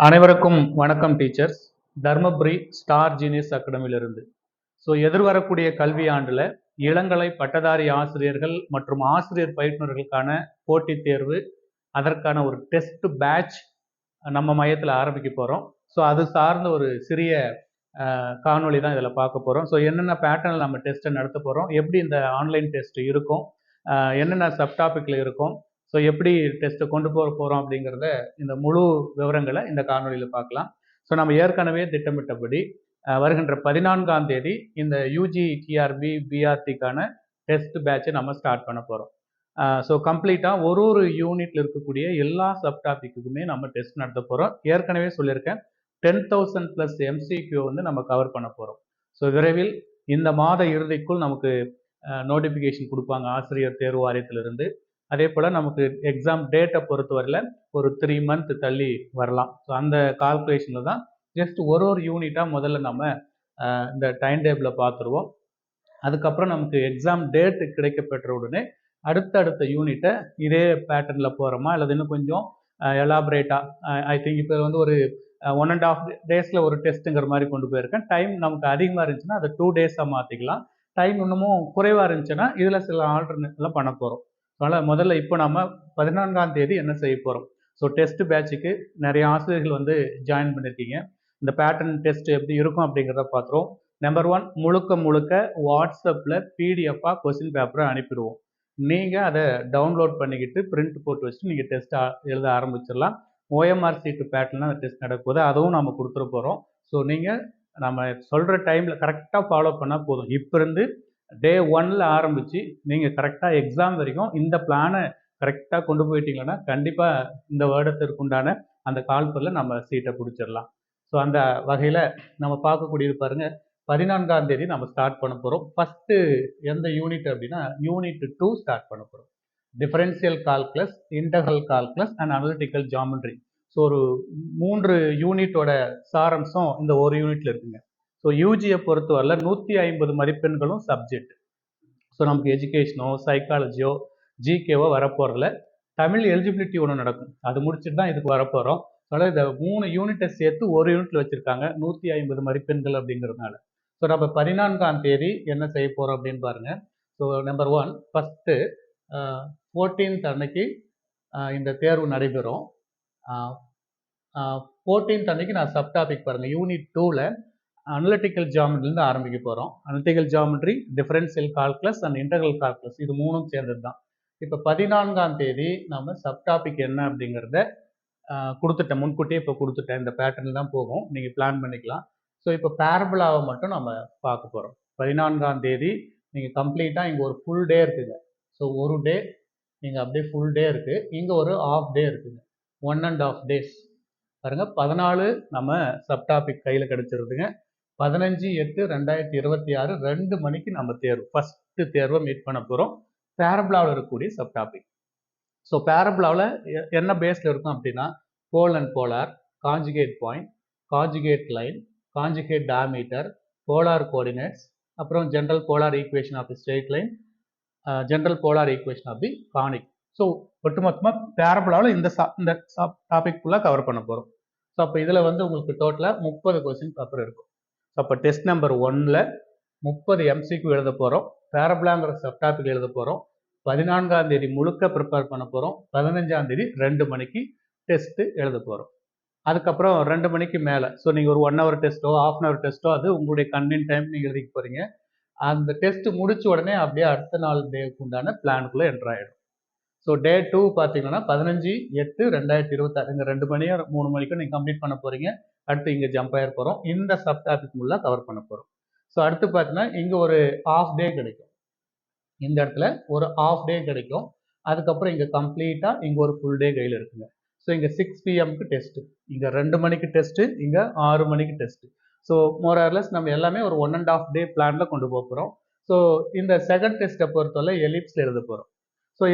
அனைவருக்கும் வணக்கம் teachers. Dharmapuri star genius அகாடமியிலிருந்து. எதிர்வரக்கூடிய கல்வி ஆண்டில் இளங்கலை பட்டதாரி ஆசிரியர்கள் மற்றும் ஆசிரியர் பயிற்றுனர்களுக்கான போட்டித் தேர்வு, அதற்கான ஒரு டெஸ்ட் பேட்ச் நம்ம மையத்தில் ஆரம்பிக்க போகிறோம். அது சார்ந்த ஒரு சிறிய காணொளி தான் இதில் பார்க்க போகிறோம். என்னென்ன பேட்டர்னில் நம்ம டெஸ்ட்டை நடத்த போகிறோம், எப்படி இந்த ஆன்லைன் டெஸ்ட் இருக்கும், என்னென்ன சப்டாபிக்கில் இருக்கும், எப்படி டெஸ்ட்டை கொண்டு போக போகிறோம் அப்படிங்கிறத இந்த முழு விவரங்களை இந்த காணொலியில் பார்க்கலாம். நம்ம ஏற்கனவே திட்டமிட்டபடி வருகின்ற 14ஆம் தேதி இந்த யூஜி டிஆர்பி பிஆர்டிக்கான டெஸ்ட் பேட்சை நம்ம ஸ்டார்ட் பண்ண போகிறோம். கம்ப்ளீட்டாக ஒரு யூனிட்ல இருக்கக்கூடிய எல்லா சப்டாபிக்குமே நம்ம டெஸ்ட் நடத்த போகிறோம். ஏற்கனவே சொல்லியிருக்கேன், 10,000 ப்ளஸ் எம்சிக்யூ வந்து நம்ம கவர் பண்ண போகிறோம். விரைவில் இந்த மாத இறுதிக்குள் நமக்கு நோட்டிஃபிகேஷன் கொடுப்பாங்க ஆசிரியர் தேர்வு வாரியத்திலிருந்து. அதே போல் நமக்கு எக்ஸாம் டேட்டை பொறுத்தவரையில் ஒரு 3 மந்த் தள்ளி வரலாம். அந்த கால்குலேஷனில் தான் ஜஸ்ட் ஒரு யூனிட்டாக முதல்ல நம்ம இந்த டைம் டேபிளை பார்த்துருவோம். அதுக்கப்புறம் நமக்கு எக்ஸாம் டேட் கிடைக்கப்பெற்ற உடனே அடுத்தடுத்த யூனிட்டை இதே பேட்டர்னில் போகிறோமா அல்லது இன்னும் கொஞ்சம் எலாபரேட்டாக ஐ திங்க் இப்போ வந்து ஒரு 1.5 டேஸில் ஒரு டெஸ்ட்டுங்கிற மாதிரி கொண்டு போயிருக்கேன். டைம் நமக்கு அதிகமாக இருந்துச்சுன்னா அதை 2 டேஸாக மாற்றிக்கலாம். டைம் இன்னமும் குறைவாக இருந்துச்சுன்னா இதில் சில ஆல்டர்னேட்லாம் பண்ண போகிறோம். அதனால் முதல்ல இப்போ நம்ம 14ஆம் தேதி என்ன செய்ய போகிறோம். டெஸ்ட் பேட்சுக்கு நிறைய ஆசிரியர்கள் வந்து ஜாயின் பண்ணியிருக்கீங்க. இந்த பேட்டர்ன் டெஸ்ட் எப்படி இருக்கும் அப்படிங்கிறத பார்த்துருவோம். நம்பர் 1, முழுக்க வாட்ஸ்அப்பில் பிடிஎஃபாக கொஸ்டின் பேப்பரை அனுப்பிடுவோம். நீங்கள் அதை டவுன்லோட் பண்ணிக்கிட்டு பிரிண்ட் போட்டு வச்சுட்டு நீங்கள் டெஸ்ட் எழுத ஆரம்பிச்சிடலாம். ஓஎம்ஆர் சீட்டு பேட்டர்னில் அந்த டெஸ்ட் நடக்கும்போது அதுவும் நம்ம கொடுத்துட போகிறோம். நீங்கள் நம்ம சொல்கிற டைமில் கரெக்டாக ஃபாலோ பண்ணால் போதும். இப்போ இருந்து டே 1ல் ஆரம்பித்து நீங்கள் கரெக்டாக எக்ஸாம் வரைக்கும் இந்த பிளானை கரெக்டாக கொண்டு போயிட்டீங்கன்னா கண்டிப்பாக இந்த வருடத்திற்கு உண்டான அந்த கால்பரில் நம்ம சீட்டை பிடிச்சிடலாம். அந்த வகையில் நம்ம பார்க்கக்கூடியது பாருங்கள், 14ஆம் தேதி நம்ம ஸ்டார்ட் பண்ண போகிறோம். ஃபஸ்ட்டு எந்த யூனிட் அப்படின்னா யூனிட் 2 ஸ்டார்ட் பண்ண போகிறோம். Differential calculus, integral calculus and analytical geometry. ஒரு 3 யூனிட்டோட சாரம்சம் இந்த ஒரு யூனிட்ல இருக்குங்க. யூஜியை பொறுத்தவரையில் 150 மதிப்பெண்களும் சப்ஜெக்ட். நமக்கு எஜுகேஷனோ சைக்காலஜியோ ஜிகேவோ வரப்போகிறதுல தமிழ் எலிஜிபிலிட்டி ஒன்று நடக்கும். அது முடிச்சுட்டு தான் இதுக்கு வரப்போகிறோம். அதனால் இந்த 3 யூனிட்டை சேர்த்து ஒரு யூனிட்ல வச்சுருக்காங்க 150 மதிப்பெண்கள் அப்படிங்கிறதுனால. நம்ம 14ஆம் தேதி என்ன செய்ய போகிறோம் அப்படின்னு பாருங்க. நம்பர் 1, ஃபஸ்ட்டு 14th அன்னைக்கு இந்த தேர்வு நடைபெறும். 14th அன்னைக்கு நான் சப்டாபிக் பாருங்கள், யூனிட் 2ல் அனலிட்டிக்கல் ஜாமெட்ரிலேருந்து ஆரம்பிக்க போகிறோம். Analytical geometry, differential calculus and integral calculus, இது மூணும் சேர்ந்தது தான். இப்போ 14ஆம் தேதி நம்ம சப்டாபிக் என்ன அப்படிங்கிறத கொடுத்துட்டேன், முன்கூட்டியே இப்போ கொடுத்துட்டேன். இந்த பேட்டர்னில் தான் போகும், நீங்கள் பிளான் பண்ணிக்கலாம். இப்போ பேரபுலாவை மட்டும் நம்ம பார்க்க போகிறோம். 14ஆம் தேதி நீங்கள் கம்ப்ளீட்டாக இங்கே ஒரு ஃபுல் டே இருக்குங்க. ஒரு டே நீங்கள் அப்படியே ஃபுல் டே இருக்குது, இங்கே ஒரு ஆஃப் டே இருக்குங்க, 1.5 days பாருங்கள். 14 நம்ம சப்டாபிக் கையில் கிடச்சிருதுங்க. 15/8/2026 2 மணிக்கு நம்ம தேர்வு, ஃபஸ்ட்டு தேர்வை மீட் பண்ண போகிறோம். பேரபுலாவில் இருக்கக்கூடிய சப்டாபிக். பேரபுலாவில் என்ன பேஸில் இருக்கும் அப்படின்னா pole and polar, conjugate point, conjugate line, conjugate diameter, polar coordinates, அப்புறம் general polar equation of the straight line, general polar equation of the conic. ஒட்டுமொத்தமாக பேரபுலாவில் இந்த டாபிக் ஃபுல்லாக கவர் பண்ண போகிறோம். அப்போ இதில் வந்து உங்களுக்கு டோட்டலாக 30 கொஸ்டின் பேப்பர் இருக்கும். அப்போ டெஸ்ட் நம்பர் 1ல் 30 எம்சிக்யூ எழுத போகிறோம். பேரபுலாங்கிற சப்டாபிக் எழுத போகிறோம். 14ஆம் தேதி முழுக்க ப்ரிப்பேர் பண்ண போகிறோம். 15ஆம் தேதி 2 மணிக்கு டெஸ்ட்டு எழுத போகிறோம். அதுக்கப்புறம் 2 மணிக்கு மேலே நீங்கள் ஒரு 1 hour டெஸ்ட்டோ 1/2 hour டெஸ்ட்டோ அது உங்களுடைய கன்வீன் டைம் நீங்கள் எழுதிக்க போகிறீங்க. அந்த டெஸ்ட்டு முடிச்ச உடனே அப்படியே அடுத்த நாள் டேக்கு உண்டான பிளானுக்குள்ளே என்ட்ரு ஆகிடும். டே 2 பார்த்தீங்கன்னா 15/8/2026 இந்த 2 மணியோ 3 மணிக்கோ நீங்கள் கம்ப்ளீட் பண்ண போகிறீங்க. அடுத்து இங்கே ஜம்ப் ஆகிட போகிறோம். இந்த சப்டாபிக் ஃபுல்லாக கவர் பண்ண போகிறோம். அடுத்து பார்த்தீங்கன்னா இங்கே ஒரு ஆஃப் டே கிடைக்கும், இந்த இடத்துல ஒரு ஆஃப் டே கிடைக்கும். அதுக்கப்புறம் இங்கே கம்ப்ளீட்டாக இங்கே ஒரு ஃபுல் டே கையில் இருக்குங்க. இங்கே 6 PM டெஸ்ட்டு, இங்கே 2 மணிக்கு டெஸ்ட்டு, இங்கே 6 மணிக்கு டெஸ்ட்டு. மோரார்லெஸ் நம்ம எல்லாமே ஒரு 1.5 day பிளானில் கொண்டு போக போகிறோம். இந்த செகண்ட் டெஸ்ட்டை பொறுத்தவரை எலிப்ஸில் எழுத போகிறோம்.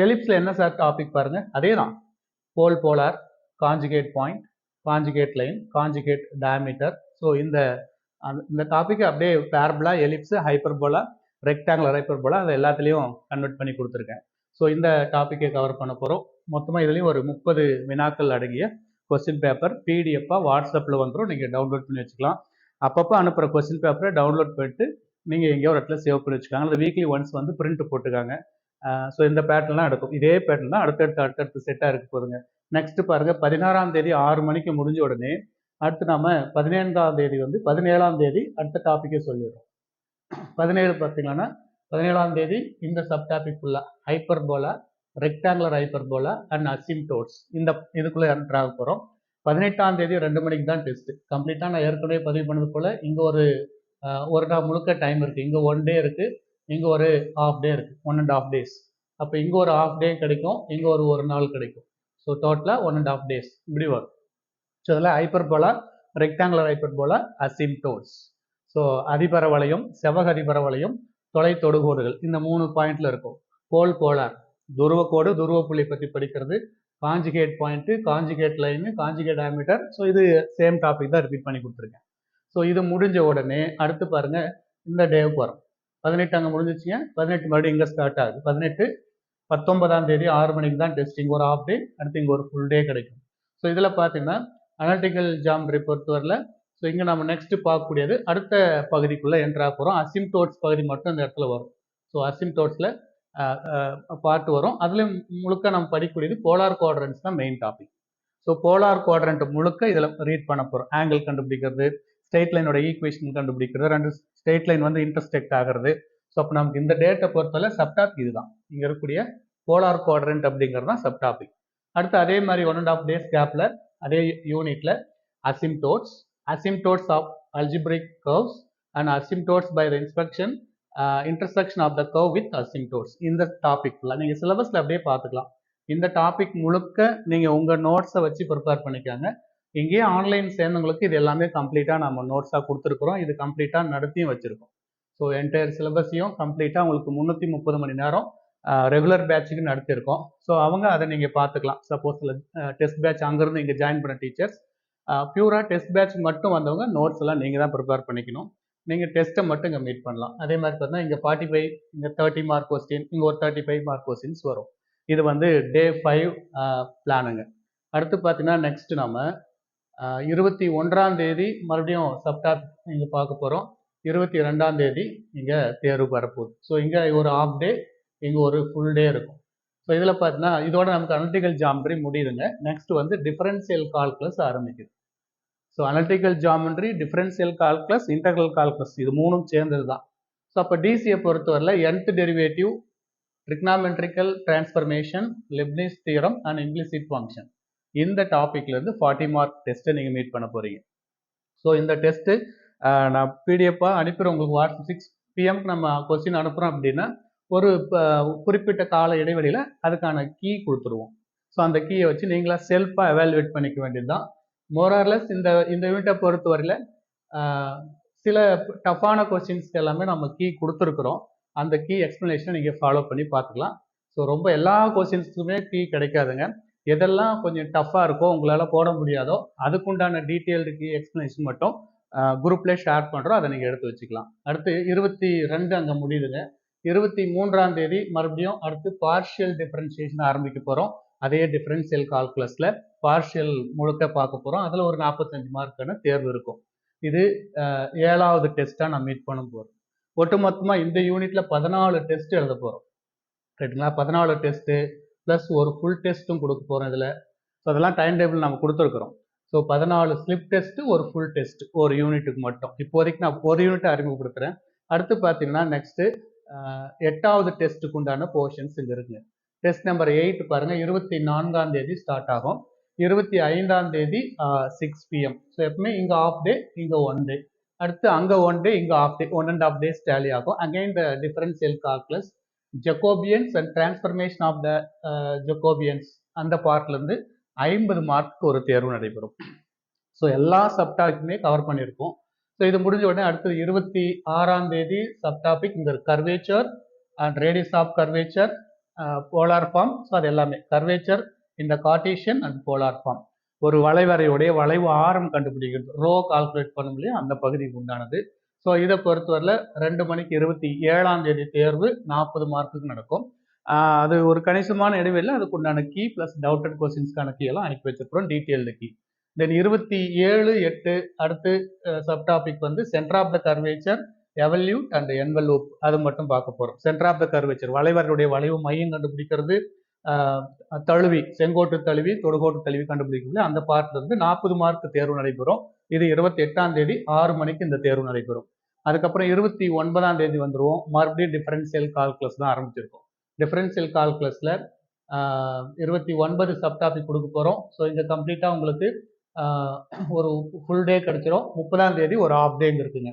எலிப்ஸில் என்ன சார் டாபிக் பாருங்கள், அதே தான். Pole polar, conjugate point, conjugate line, conjugate diameter. இந்த டாப்பிக்கை அப்படியே parabola, ellipse, hyperbola, rectangular hyperbola, அதை எல்லாத்துலேயும் கன்வெர்ட் பண்ணி கொடுத்துருக்கேன். இந்த டாப்பிக்கை கவர் பண்ண போகிறோம். மொத்தமாக இதுலேயும் ஒரு 30 வினாக்கள் அடங்கிய கொஸ்டின் பேப்பர் பிடிஎஃபாக வாட்ஸ்அப்பில் வந்துடும், நீங்கள் டவுன்லோட் பண்ணி வச்சுக்கலாம். அப்பப்போ அனுப்புகிற கொஸ்டின் பேப்பரை டவுன்லோட் பண்ணிட்டு நீங்கள் எங்கேயோ ஒரு இடத்துல சேவ் பண்ணி வச்சுக்காங்க, இல்லை வீக்லி ஒன்ஸ் வந்து பிரிண்ட் போட்டுக்காங்க. ஸோ இந்த பேட்டர்ன்லாம் எடுக்கும், இதே பேட்டர்ன் தான் அடுத்தடுத்து செட்டாக இருக்க போதுங்க. நெக்ஸ்ட் பாருங்கள், 16ஆம் தேதி 6 மணிக்கு முடிஞ்ச உடனே அடுத்து நம்ம 15ஆம் தேதி வந்து 17ஆம் தேதி அடுத்த டாப்பிக்கே சொல்லிடுறோம். 17 பார்த்தீங்கன்னா 17ஆம் தேதி இந்த சப் டாபிக் ஃபுல்லாக hyperbola, rectangular hyperbola and asymptotes இந்த இதுக்குள்ளே என்ட்ரு ஆக போகிறோம். 18ஆம் தேதி 2 மணிக்கு தான் டெஸ்ட்டு. கம்ப்ளீட்டாக நான் ஏற்கனவே பதிவு பண்ணது போல் இங்கே ஒரு நாள் முழுக்க டைம் இருக்குது. இங்கே 1 டே இருக்குது, இங்கே ஒரு ½ டே இருக்குது, 1.5 days. அப்போ இங்கே ஒரு ½ டே கிடைக்கும், இங்கே ஒரு நாள் கிடைக்கும். ஸோ டோட்டலாக 1.5 days இப்படி வரும். ஸோ அதில் hyperbola, rectangular hyperbola, asymptotes. So அதிபரவளையம், செவ்வக அதிபரவளையம், தொலை தொடுகோடுகள் இந்த 3 பாயிண்ட்ல இருக்கும். போலார், துருவக்கோடு, துருவ புள்ளி பற்றி படிக்கிறது, conjugate point, conjugate line, conjugate diameter. So இது சேம் டாபிக் தான் ரிப்பீட் பண்ணி கொடுத்துருக்கேன். ஸோ இது முடிஞ்ச உடனே அடுத்து பாருங்க, இந்த டேவுக்கு வரும். 18 அங்கே முடிஞ்சிச்சுங்க, 18 மறுபடியும் இங்கே ஸ்டார்ட் ஆகுது. 19ஆம் தேதி 6 மணிக்கு தான் டெஸ்டிங், ஒரு ½ டே, அடுத்து இங்கே ஒரு ஃபுல் டே கிடைக்கும். ஸோ இதில் பார்த்தீங்கன்னா அனாலிட்டிக்கல் ஜாமெட்ரி பொறுத்தவரையில் ஸோ இங்கே நம்ம நெக்ஸ்ட் பார்க்கக்கூடியது அடுத்த பகுதிக்குள்ளே என்ட்ரா போகிறோம். அசிம்டோட்ஸ் பகுதி மட்டும் இந்த இடத்துல வரும். ஸோ அசிம்டோட்ஸில் பார்ட் வரும். அதுலேயும் முழுக்க நம்ம படிக்கக்கூடியது போலார் குவாட்ரண்ட்ஸ் தான் main topic. So polar quadrant முழுக்க இதில் ரீட் பண்ண போகிறோம். ஆங்கிள் கண்டுபிடிக்கிறது, ஸ்ட்ரெயிட் லைனோட ஈக்குவேஷன் கண்டுபிடிக்கிறது, 2 ஸ்ட்ரெயிட் லைன் வந்து இன்டர்செக்ட் ஆகிறது. ஸோ அப்போ நமக்கு இந்த டேட்டை பொறுத்தவரை சப்டாபிக் இதுதான், இங்கே இருக்கக்கூடிய போலார் குவாட்ரண்ட் அப்படிங்கிறது தான் சப்டாபிக். அடுத்து அதே மாதிரி 1.5 days கேப்பில் அதே யூனிட்டில் asymptotes of algebraic curves and asymptotes by the intersection of the curve with asymptotes. இந்த டாபிக்ல நீங்கள் சிலபஸில் அப்படியே பார்த்துக்கலாம். இந்த டாபிக் முழுக்க நீங்கள் உங்கள் நோட்ஸை வச்சு ப்ரிப்பேர் பண்ணிக்காங்க. இங்கேயே ஆன்லைன் சேர்ந்தவங்களுக்கு இது எல்லாமே கம்ப்ளீட்டாக நம்ம நோட்ஸாக கொடுத்துருக்குறோம். இது கம்ப்ளீட்டாக நடத்தியும் வச்சுருக்கோம். ஸோ என்டையர் சிலபஸையும் கம்ப்ளீட்டாக உங்களுக்கு 330 மணி நேரம் ரெகுலர் பேட்சுக்கு நடத்தியிருக்கோம். ஸோ அவங்க அதை நீங்கள் பார்த்துக்கலாம். சப்போஸ் டெஸ்ட் பேட்ச் அங்கேருந்து இங்கே ஜாயின் பண்ண டீச்சர்ஸ் பியூராக டெஸ்ட் பேட்ச் மட்டும் வந்தவங்க நோட்ஸ் எல்லாம் நீங்கள் தான் ப்ரிப்பேர் பண்ணிக்கணும். நீங்கள் டெஸ்ட்டை மட்டும் இங்கே மீட் பண்ணலாம். அதே மாதிரி பார்த்தீங்கன்னா இங்கே 45, இங்கே 30 மார்க் கொஸ்டின், இங்கே ஒரு 35 மார்க் கொஸ்டின்ஸ் வரும். இது வந்து டே 5 பிளானுங்க. அடுத்து பார்த்தீங்கன்னா நெக்ஸ்ட் நம்ம 21ஆம் தேதி மறுபடியும் சப்டாப் இங்கே பார்க்க போகிறோம். 22ஆம் தேதி இங்கே தேர்வு வரப்போகுது. ஸோ இங்கே ஒரு ½ டே, இங்கே ஒரு ஃபுல் டே இருக்கும். ஸோ இதில் பார்த்தீங்கன்னா இதோட நமக்கு அனலிட்டிக்கல் ஜாமெட்ரி முடியுதுங்க. நெக்ஸ்ட் வந்து டிஃபரன்ஷியல் கால்குலஸ் ஆரம்பிக்குது. So analytical geometry, differential calculus, integral calculus இது 3ம் சேர்ந்தது தான். ஸோ அப்போ டிசியை பொறுத்தவரையில் nth derivative, trigonometrical transformation, Leibnitz theorem and implicit function இந்த டாப்பிக்லேருந்து 40 மார்க் டெஸ்ட்டை நீங்கள் மீட் பண்ண போகிறீங்க. ஸோ இந்த டெஸ்ட்டு நான் பிடிஎஃபாக அனுப்பிடுறேன் உங்களுக்கு. வாட்ஸ்அப் 6 PM நம்ம கொஸ்டின் அனுப்புகிறோம் அப்படின்னா ஒரு குறிப்பிட்ட கால இடைவெளியில் அதுக்கான கீ கொடுத்துருவோம். ஸோ அந்த கீயை வச்சு நீங்களா செல்ஃபாக எவாலுவேட் பண்ணிக்க வேண்டியது தான். மோரார்லெஸ் இந்த யூனிட்டை பொறுத்தவரையில் சில டஃப்பான கொஸ்டின்ஸ்க்கு எல்லாமே நம்ம கீ கொடுத்துருக்குறோம். அந்த கீ எக்ஸ்ப்ளனேஷனை நீங்கள் ஃபாலோ பண்ணி பார்த்துக்கலாம். ஸோ ரொம்ப எல்லா கொஸ்டின்ஸுக்குமே கீ கிடைக்காதுங்க. எதெல்லாம் கொஞ்சம் டஃப்பாக இருக்கோ, உங்களால் போட முடியாதோ அதுக்குண்டான டீட்டெயில்டு கீ எக்ஸ்ப்ளனேஷன் மட்டும் குரூப்லேயே ஷேர் பண்ணுறோம். அதை நீங்கள் எடுத்து வச்சுக்கலாம். அடுத்து 22 அங்கே முடியுதுங்க. 23ஆம் தேதி மறுபடியும் அடுத்து பார்ஷியல் டிஃபரன்ஷியேஷன் ஆரம்பிக்க போகிறோம். அதே டிஃபரன்ஷியல் கால்குலஸில் பார்ஷியல் முழுக்க பார்க்க போகிறோம். அதில் ஒரு 45 மார்க்கான தேர்வு இருக்கும். இது 7வது டெஸ்ட்டாக நான் மீட் பண்ண போகிறோம். ஒட்டுமொத்தமாக இந்த யூனிட்டில் 14 டெஸ்ட் எழுத போகிறோம். ரைட்டுங்களா? 14 டெஸ்ட்டு ப்ளஸ் ஒரு ஃபுல் டெஸ்ட்டும் கொடுக்க போகிறோம் இதில். ஸோ அதெல்லாம் டைம் டேபிள் நம்ம கொடுத்துருக்குறோம். ஸோ 14 ஸ்லிப் டெஸ்ட்டு, ஒரு ஃபுல் டெஸ்ட் ஒரு யூனிட்டுக்கு மட்டும். இப்போதைக்கு நான் ஒரு யூனிட்டை அறிமுகப்படுத்துகிறேன். அடுத்து பார்த்தீங்கன்னா நெக்ஸ்ட்டு 8வது டெஸ்ட்டுக்கு உண்டான போர்ஷன்ஸ் இங்கே இருக்குங்க. டெஸ்ட் நம்பர் 8 பாருங்கள், 24ஆம் தேதி ஸ்டார்ட் ஆகும். 25ஆம் தேதி 6 PM. ஸோ எப்பவுமே இங்கே ½ டே, இங்கே 1 டே. அடுத்து அங்கே 1 டே, இங்கே ½ டே, 1.5 days டேலி ஆகும். Again the differential calculus, Jacobians and transformation of the Jacobians அந்த பார்ட்லேருந்து 50 மார்க்கு ஒரு தேர்வு நடைபெறும். ஸோ எல்லா சப்டாக்குமே கவர் பண்ணியிருக்கோம். ஸோ இது முடிஞ்ச உடனே அடுத்தது 26ஆம் தேதி சப்டாபிக் இந்த curvature and radius of curvature, polar form. So அது எல்லாமே கர்வேச்சர் இந்த கார்ட்டீசியன் அண்ட் போலார் ஃபார்ம். ஒரு வளைவரையுடைய வளைவு ஆரம் கண்டுபிடிக்கிறது, ரோ கால்குலேட் பண்ண முடியும், அந்த பகுதிக்கு உண்டானது. ஸோ இதை பொறுத்தவரையில் 2 மணிக்கு 27ஆம் தேதி தேர்வு 40 மார்க்குக்கு நடக்கும். அது ஒரு கணிசமான இடைவெளியில் அதுக்கு உண்டான கீ ப்ளஸ் டவுட்டட் கொஸ்டின்ஸ்க்கான கீ எல்லாம் அனுப்பி வச்சிருக்கிறோம், டீட்டெயில்டு கீ. தென் 27/8 அடுத்து சப் டாபிக் வந்து centre of the curvature, evolute and envelope, அது மட்டும் பார்க்க போறோம். சென்டர் ஆஃப் த கர்வேச்சர், வளைவர்களுடைய வளைவு மையம் கண்டுபிடிக்கிறது, தழுவி செங்கோட்டு தழுவி தொடுகோட்டு தழுவி கண்டுபிடிக்கிறது. அந்த பார்ட்ல இருந்து 40 மார்க் தேர்வு நடைபெறும். இது 28ஆம் தேதி 6 மணிக்கு இந்த தேர்வு நடைபெறும். அதுக்கப்புறம் 29ஆம் தேதி வந்துருவோம். மறுபடியும் டிஃபரன்ஷியல் கால்குலஸ் தான் ஆரம்பிச்சிருக்கோம். டிஃபரன்ஷியல் கால்குலஸ்ல 29 சப் டாபிக் கொடுக்க போறோம். ஸோ இங்க கம்ப்ளீட்டா உங்களுக்கு ஒரு ஃபுல் டே கிடைச்சிரும். 30ஆம் தேதி ஒரு ஆஃப் டே இருக்குங்க.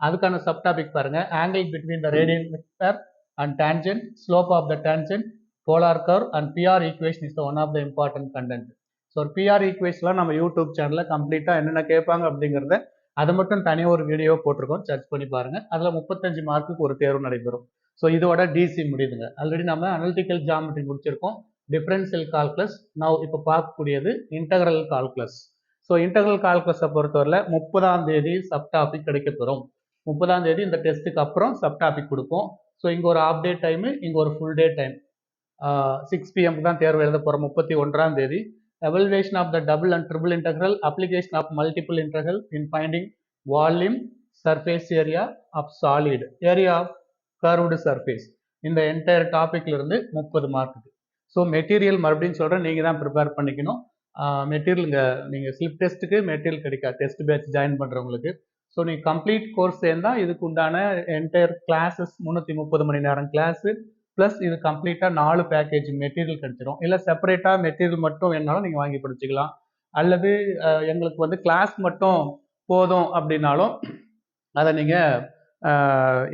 அதுக்கான சப் டாபிக் பாருங்க. Angle between the radial vector and tangent, slope of the tangent, polar curve and PR equation is the one of the important content. So PR ஈக்குவேஷன்லாம் நம்ம YouTube சேனல்ல கம்ப்ளீட்டா என்னென்ன கேட்பாங்க அப்படிங்கிறத அதை மட்டும் தனியாக ஒரு வீடியோ போட்டிருக்கோம், சர்ச் பண்ணி பாருங்க. அதில் 35 மார்க்குக்கு ஒரு தேர்வு நடைபெறும். ஸோ இதோட டிசி முடியுதுங்க. ஆல்ரெடி நம்ம அனலிட்டிக்கல் ஜியாமெட்ரி முடிச்சிருக்கோம், டிஃபரன்ஷியல் கால்குலஸ். நான் இப்போ பார்க்கக்கூடியது இன்டகிரல் கால்குலஸ். ஸோ இன்டகிரல் கால்குலஸை பொறுத்தவரை 30ஆம் தேதி சப் டாபிக் கிடைக்கப்பெறும். 30ஆம் தேதி இந்த டெஸ்ட்டுக்கு அப்புறம் சப் டாபிக் கொடுப்போம். ஸோ இங்கே ஒரு ஆஃப் டே டைமு, இங்கே ஒரு ஃபுல் டே டைம். 6 PM தான் தேர்வு எழுத போகிறோம் 31ஆம் தேதி. Evaluation of the double and triple integral, application of multiple integral in finding volume, surface area of solid, area of curved surface. இந்த என்டையர் டாபிக்ல இருந்து 30 மார்க்குக்கு. ஸோ மெட்டீரியல் மறுபடியும் சொல்கிறேன், நீங்கள் தான் ப்ரிப்பேர் பண்ணிக்கணும். மெட்டீரியல் இங்கே நீங்கள் ஸ்லிப் டெஸ்ட்டுக்கு மெட்டீரியல் கிடைக்காது, டெஸ்ட் பேட்ச் ஜாயின் பண்ணுறவங்களுக்கு. ஸோ நீங்கள் கம்ப்ளீட் கோர்ஸ் சேர்ந்தால் இதுக்கு உண்டான என்டையர் கிளாஸஸ் 330 மணி நேரம் கிளாஸு ப்ளஸ் இது கம்ப்ளீட்டாக 4 பேக்கேஜ் மெட்டீரியல் கிடைச்சிடும். இல்லை செப்பரேட்டாக மெட்டீரியல் மட்டும் வேணாலும் நீங்கள் வாங்கி படிச்சுக்கலாம். அல்லது எங்களுக்கு வந்து கிளாஸ் மட்டும் போதும் அப்படின்னாலும் அதை நீங்கள்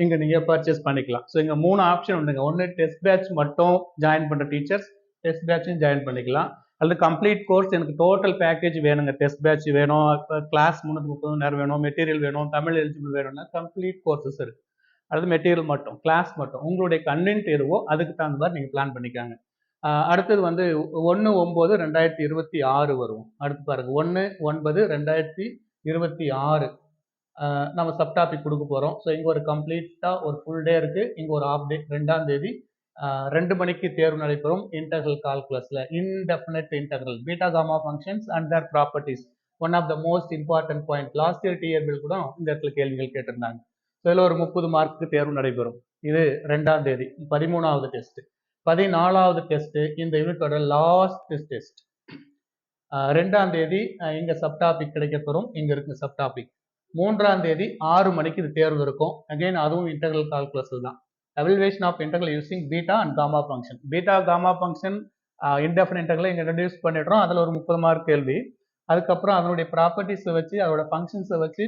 இங்கே நீங்கள் பர்ச்சேஸ் பண்ணிக்கலாம். ஸோ இங்கே 3 ஆப்ஷன் உண்டுங்க. ஒன்று டெஸ்ட் பேட்ச் மட்டும் ஜாயின் பண்ணுற டீச்சர்ஸ் டெஸ்ட் பேட்சும் ஜாயின் பண்ணிக்கலாம். அல்லது கம்ப்ளீட் கோர்ஸ் எனக்கு டோட்டல் பேக்கேஜ் வேணுங்க, டெஸ்ட் பேட்ச் வேணும், கிளாஸ் 330 மணி நேரம் வேணும், மெட்டீரியல் வேணும், தமிழ் எலிஜிபிள் வேணும்னா கம்ப்ளீட் கோர்சஸ் இருக்குது. அல்லது மெட்டீரியல் மட்டும், கிளாஸ் மட்டும், உங்களுடைய கண்டென்ட் எதுவோ அதுக்கு தகுந்த மாதிரி நீங்கள் பிளான் பண்ணிக்காங்க. அடுத்தது வந்து 1/9/2026 வரும். அடுத்து பாருங்க, 1/9/2026 நம்ம சப் டாபிக் கொடுக்க போகிறோம். ஸோ இங்கே ஒரு கம்ப்ளீட்டாக ஒரு ஃபுல் டே இருக்குது, இங்கே ஒரு ஆஃப் டே. 2ஆம் தேதி 2 மணிக்கு தேர்வு நடைபெறும். இன்டெக்ரல் கால்குலஸில் indefinite integral, beta gamma functions and their properties, one of the most important point. Last year டிஆர்பியில் கூட இந்த இடத்துல கேள்விகள் கேட்டிருந்தாங்க. ஸோ இதில் ஒரு 30 மார்க்குக்கு தேர்வு நடைபெறும். இது 2ஆம் தேதி. 13வது டெஸ்ட். 14வது டெஸ்ட் இந்த யூனிட்டோட லாஸ்ட் டெஸ்ட். 2ஆம் தேதி இங்கே சப் டாபிக் கிடைக்கப்பெறும். இங்கே இருக்கு சப் டாபிக். 3ஆம் தேதி 6 மணிக்கு இது தேர்வு இருக்கும். அகைன் அதுவும் இன்டெக்ரல் கால்குலஸில் தான். Evaluation of integral using beta and gamma function. Beta gamma function indefinite இன்டெக்ரலை இங்கே இன்ட்ரடியூஸ் பண்ணிடுறோம். அதில் ஒரு 30 மார்க் கேள்வி. அதுக்கப்புறம் அதனுடைய ப்ராப்பர்ட்டிஸை வச்சு, அதோட ஃபங்க்ஷன்ஸை வச்சு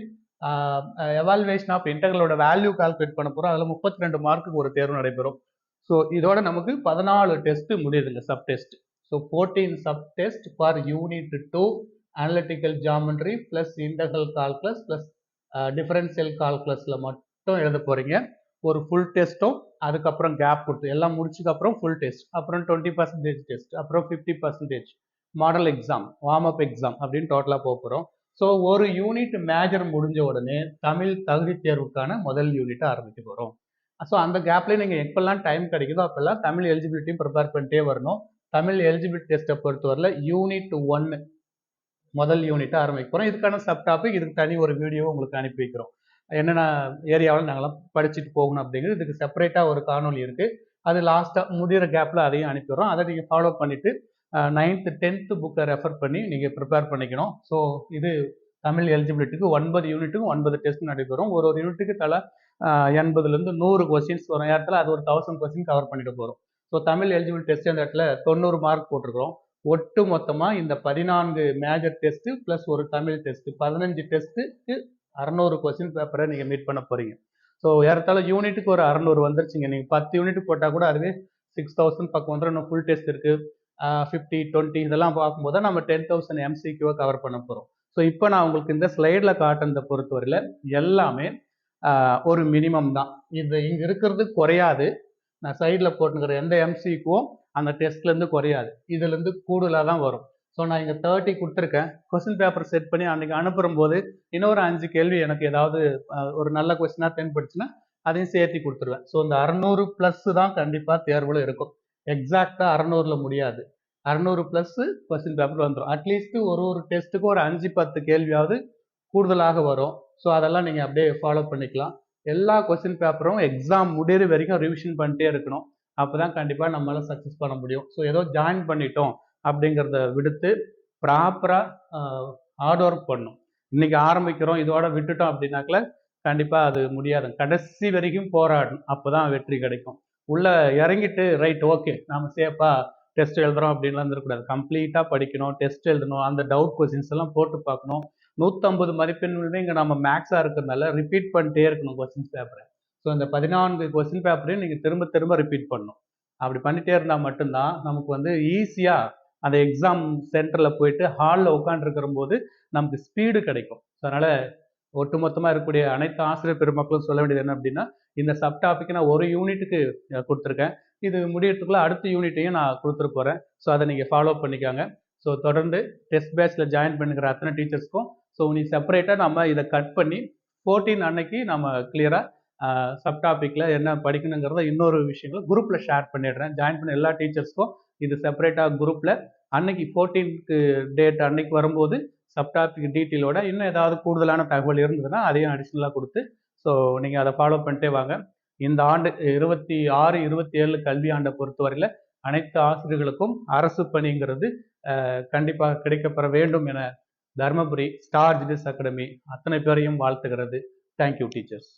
எவால்வேஷன் ஆஃப் இன்டெக்ரலோட வேல்யூ கால்குலேட் பண்ண போகிறோம். அதில் 32 மார்க்குக்கு ஒரு தேர்வு நடைபெறும். ஸோ இதோட நமக்கு 14 டெஸ்ட் முடியுதுங்க, sub test. So 14 sub test for unit 2 analytical geometry plus integral calculus plus differential கால்குலஸில் மட்டும் எழுத போகிறீங்க. ஒரு ஃபுல் டெஸ்ட்டும் அதுக்கப்புறம் கேப் கொடுத்து எல்லாம் முடிச்சதுக்கப்புறம் ஃபுல் டெஸ்ட், அப்புறம் 20% டெஸ்ட், அப்புறம் 50% model exam, warm up exam அப்படின்னு டோட்டலாக போக போகிறோம். ஸோ ஒரு யூனிட் மேஜர் முடிஞ்ச உடனே தமிழ் தகுதி தேர்வுக்கான முதல் யூனிட்டை ஆரம்பிக்க போகிறோம். ஸோ அந்த கேப்லேயே நீங்கள் எப்பெல்லாம் டைம் கிடைக்குதோ அப்போல்லாம் தமிழ் எலிஜிபிலிட்டியும் ப்ரிப்பேர் பண்ணிட்டே வரணும். தமிழ் எலிஜிபிலிட்டி டெஸ்ட்டை பொறுத்தவரையில் யூனிட் 1 முதல் யூனிட்டை ஆரம்பிக்க போகிறோம். இதுக்கான சப் டாபிக், இதுக்கு தனி ஒரு வீடியோ உங்களுக்கு அனுப்பி வைக்கிறோம். என்னென்ன ஏரியாவில் நாங்களாம் படிச்சுட்டு போகணும் அப்படிங்கிறது இதுக்கு செப்பரேட்டாக ஒரு காணொலி இருக்குது. அது லாஸ்ட்டாக முடிகிற கேப்பில் அதையும் அனுப்பிடுறோம். அதை நீங்கள் ஃபாலோ பண்ணிவிட்டு 9th 10th புக்கை ரெஃபர் பண்ணி நீங்கள் ப்ரிப்பேர் பண்ணிக்கணும். ஸோ இது தமிழ் எலிஜிபிலிட்டிக்கு 9 யூனிட்டுக்கும் 9 டெஸ்ட் நடைபெறும். ஒரு யூனிட்டுக்கு தலா 80லேருந்து 100 கொஸ்டின்ஸ் வரும். இடத்துல அது ஒரு 1000 கொஸ்டின் கவர் பண்ணிட்டு போகிறோம். ஸோ தமிழ் எலிஜிபிலிட்டி டெஸ்ட் அந்த இடத்துல 90 மார்க் போட்டிருக்கிறோம். ஒட்டு மொத்தமாக இந்த 14 மேஜர் டெஸ்ட்டு ப்ளஸ் ஒரு தமிழ் டெஸ்ட்டு 15 டெஸ்ட்டுக்கு 600 கொஸ்டின் பேப்பரை நீங்கள் மீட் பண்ண போகிறீங்க. ஸோ ஏறத்தாழ யூனிட்டுக்கு ஒரு 600 வந்துருச்சுங்க. நீங்கள் 10 யூனிட் போட்டால் கூட அதுவே 6000 பக்கம் வந்துடும். இன்னும் ஃபுல் டெஸ்ட் இருக்குது, 50, 20 இதெல்லாம் பார்க்கும்போது நம்ம 10,000 MCQவை கவர் பண்ண போகிறோம். ஸோ இப்போ நான் உங்களுக்கு இந்த ஸ்லைடில் காட்டுறதை பொறுத்தவரையில் எல்லாமே ஒரு மினிமம் தான். இது இங்கே இருக்கிறது குறையாது. நான் சைடில் போட்டுக்கிற எந்த MCQவும் அந்த டெஸ்ட்லேருந்து குறையாது, இதுலேருந்து கூடுதலாக தான் வரும். ஸோ நான் இங்கே 30 கொடுத்துருக்கேன். கொஸ்டின் பேப்பர் செட் பண்ணி அன்றைக்கி அனுப்பும் போது இன்னொரு 5 கேள்வி எனக்கு ஏதாவது ஒரு நல்ல கொஸ்டினாக தென்படுச்சுன்னா அதையும் சேர்த்து கொடுத்துருவேன். ஸோ இந்த 600 ப்ளஸ் தான் கண்டிப்பாக தேர்வில் இருக்கும். எக்ஸாக்டாக 600ல் முடியாது. 600 ப்ளஸ் கொஸ்டின் பேப்பர் வந்துடும். அட்லீஸ்ட் ஒரு டெஸ்ட்டுக்கு ஒரு 5-10 கேள்வியாவது கூடுதலாக வரும். ஸோ அதெல்லாம் நீங்கள் அப்படியே ஃபாலோ பண்ணிக்கலாம். எல்லா கொஸ்டின் பேப்பரும் எக்ஸாம் முடிகிற வரைக்கும் ரிவிஷன் பண்ணிட்டே இருக்கணும். அப்போ தான் கண்டிப்பாக நம்மளால் சக்ஸஸ் பண்ண முடியும். ஸோ ஏதோ ஜாயின் பண்ணிட்டோம் அப்படிங்கிறத விடுத்து ப்ராப்பராக ஹார்ட் ஒர்க் பண்ணணும். இன்னைக்கு ஆரம்பிக்கிறோம் இதோட விட்டுட்டோம் அப்படின்னாக்கல கண்டிப்பாக அது முடியாது. கடைசி வரைக்கும் போராடணும். அப்போ தான் வெற்றி கிடைக்கும். உள்ளே இறங்கிட்டு ரைட் ஓகே நம்ம சேஃபாக டெஸ்ட் எழுதுறோம் அப்படின்லாம் இருந்துடக்கூடாது. கம்ப்ளீட்டாக படிக்கணும், டெஸ்ட் எழுதணும், அந்த டவுட் கொஸ்டின்ஸ் எல்லாம் போட்டு பார்க்கணும். 150 மதிப்பெண்களுமே இங்கே நம்ம மேக்ஸாக இருக்கிறதுனால ரிப்பீட் பண்ணிட்டே இருக்கணும் கொஸ்டின் பேப்பரை. ஸோ இந்த 14 கொஸ்டின் பேப்பரையும் நீங்கள் திரும்ப திரும்ப ரிப்பீட் பண்ணணும். அப்படி பண்ணிட்டே இருந்தால் மட்டும்தான் நமக்கு வந்து ஈஸியாக அந்த எக்ஸாம் சென்டரில் போயிட்டு ஹாலில் உட்காந்துருக்கிற போது நமக்கு ஸ்பீடு கிடைக்கும். ஸோ அதனால் ஒட்டுமொத்தமாக இருக்கக்கூடிய அனைத்து ஆசிரியர் பெருமக்களும் சொல்ல வேண்டியது என்ன அப்படின்னா, இந்த சப் டாபிக் நான் ஒரு யூனிட்டுக்கு கொடுத்துருக்கேன். இது முடியறதுக்குள்ள அடுத்த யூனிட்டையும் நான் கொடுத்துட்டு போகிறேன். ஸோ அதை நீங்கள் ஃபாலோ பண்ணிக்காங்க. ஸோ தொடர்ந்து டெஸ்ட் பேட்சில் ஜாயின் பண்ணுகிற அத்தனை டீச்சர்ஸ்க்கும் ஸோ நீ செப்பரேட்டாக நம்ம இதை கட் பண்ணி 14 அன்னைக்கு நம்ம கிளியராக சப் டாப்பிக்கில் என்ன படிக்கணுங்கிறத இன்னொரு விஷயங்கள் குரூப்பில் ஷேர் பண்ணிடுறேன். ஜாயின் பண்ண எல்லா டீச்சர்ஸ்க்கும் இது செப்பரேட்டாக குரூப்பில் அன்னைக்கு 14க்கு டேட் அன்னைக்கு வரும்போது சப் டாபிக் டீட்டெயிலோட இன்னும் ஏதாவது கூடுதலான தகவல் இருந்ததுன்னா அதையும் அடிஷ்னலாக கொடுத்து ஸோ நீங்கள் அதை ஃபாலோ பண்ணிட்டே வாங்க. இந்த ஆண்டு 26-27 கல்வி ஆண்டை பொறுத்தவரையில் அனைத்து ஆசிரியர்களுக்கும் அரசு பணிங்கிறது கண்டிப்பாக கிடைக்கப்பெற வேண்டும் என தர்மபுரி ஸ்டார் ஜினிஸ் அகாடமி அத்தனை பேரையும் வாழ்த்துகிறது. Thank you teachers.